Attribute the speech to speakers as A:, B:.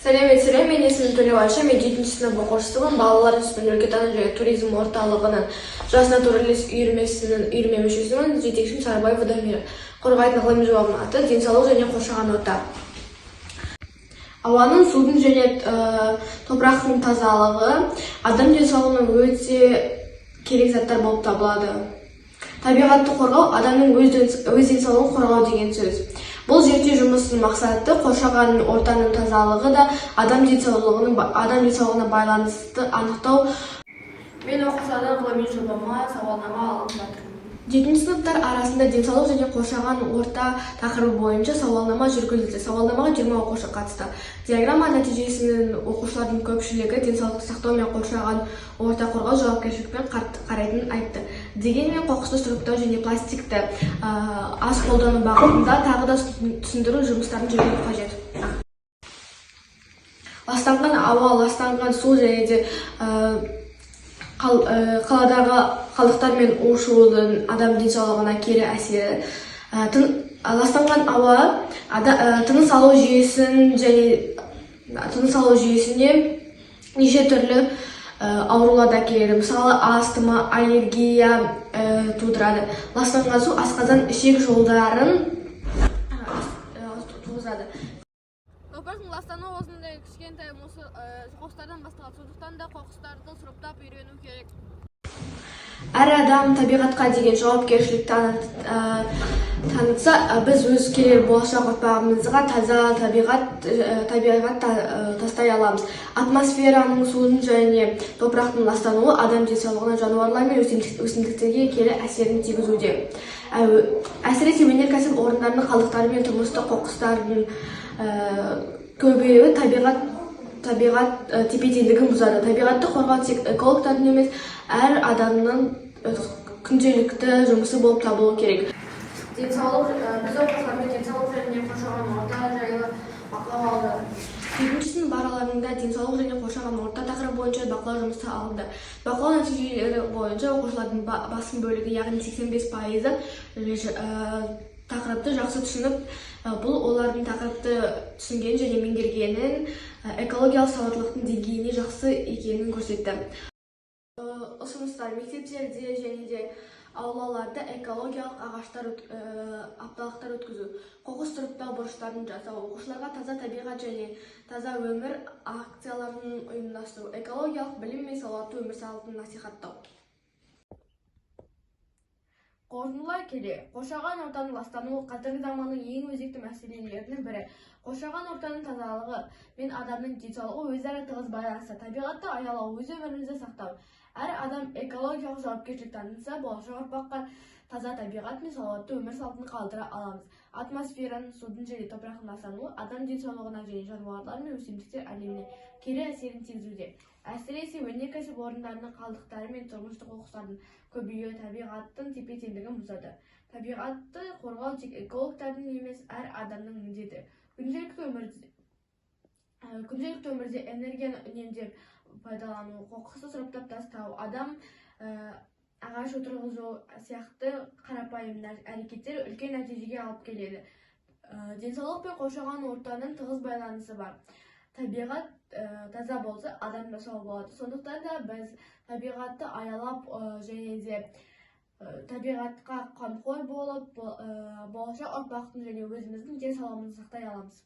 A: Сәлеметсіздер, мен есімім Төлеубайша, мен 7-ші сынып оқушысымын. Балалар ісімен өлкетану және туризм орталығының жас натуралист үйірмесінің үйірме мүшесімін. Жетекшім Сарыбаева Дамира. Қорғайтын ғылыми жобамның аты денсаулық және қоршаған орта. Ауаның, судың және топырақтың тазалығы адам денсаулығына өте керек заттар болып табылады. Табиғатты қорғау адамның өз денсаулығын қорғау деген сөз. Бұл зерттеу жұмысының мақсаты қоршаған ортаның тазалығы да адам денсаулығына байланысты анықтау. Мен оқушылардан ғылыми жобама сауалнама алып жатырмын. 7-ші сыныптар арасында денсаулық және қоршаған орта тақырыбы бойынша сауалнама жүргізілді. Сауалнамаға 20 оқушы қатысты. Диаграмма нәтижесінің оқушылардың көпшілігі денсаулықты сақтау мен қоршаған орта қорғау жауапкершілікпен қарайтынын айтты. Дегенмен қоқысты сұрыптау және пластикті аз қолдану бағытында тағы да түсіндіру жұмыстарын жүргізу қажет. Ластанған ауа, ластанған су және де қаладағы қалдықтар мен у-шудың адам денсаулығына кері әсері. Ластанған ауа тыныс алу жүйесіне неше түрлі аурулар әкеледі. Мысалы, астма, аллергия тудырады. Ластанған су асқазан ішек жолдарын туғызады. Топырақтың ластануы осындай кішкентай қоқыстардан басталады. Сондықтан да қоқыстарды сұрыптап үйрену керек. Әр адам табиғатқа деген жауапкершілік танытса, біз өз келер болашақ ұрпағымызға таза табиғат тастай аламыз. Атмосфераның, судың және топырақтың ластануы адам денсаулығына, жануарлар мен өсімдіктерге кері әсерін тигізуде. Әсіресе өнеркәсіп орындарының қалдықтары мен тұрмыстық қоқыстардың көбеюі табиғат тепе-теңдігін бұзады. Табиғатты қорғау тек экологтардың емес, әр адамның күнделікті жұмысы болып табылуы керек. Біз оқушылармен денсаулық және қоршаған орта жайлы бақылау алды. 7-ші сынып аралығында денсаулық және қоршаған орта тақырыбы бойынша бақылау жұмысы алынды. Бақылау нәтижелері бойынша оқушылардың басым бөлігі, яғни 85%, тақырыпты жақсы түсініп, бұл олардың тақырыпты түсінгенін және меңгергенін, экологиялық сауаттылықтың деңгейіне жақсы екенін көрсетті. Ұсыныстар: мектептерде және де аулаларда экологиялық ағаштар апталықтар өткізу, қоқыс сұрыптау бұрыштарын жасау, оқушыларға таза табиғат және таза өмір акцияларын ұйымдастыру, экологиялық білім мен сауатты өмір салтын насихаттау. Қорытындылай келе, қоршаған ортаның ластануы қазіргі заманның ең өзекті мәселелерінің бірі. Қоршаған ортаның тазалығы мен адамның денсаулығы өзара тығыз байланысты. Табиғатты аялау, өз өмірімізді сақтау. Әр адам экологиялық жауапкершілік танытса, болашақ ұрпаққа таза табиғат мен салауатты өмір салтын қалдыра аламыз. Атмосфераның, судың және топырақтың ластануы адам денсаулығына және жануарлар мен өсімдіктер әлеміне кері әсерін тигізуде. Әсіресе өнеркәсіп орындарының қалдықтары мен тұрмыстық қоқыстардың көбеюі табиғаттың тепе-теңдігін бұзады. Табиғатты қорғау тек экологтардың емес, әр адамның міндеті. Күнделікті өмірде энергияны үнемдеп пайдалану, қоқысты сұрыптап тастау, адам ағаш отырғызу сияқты қарапайым әрекеттер үлкен нәтижеге алып келеді. Денсаулық пен қоршаған ортаның тығыз байланысы бар. Табиғат таза болса, адам да сау болады. Сондықтан да біз табиғатты аялап және де табиғатқа қамқор болып, болашақ ұрпақтың және өзіміздің денсаулығымызды сақтай аламыз.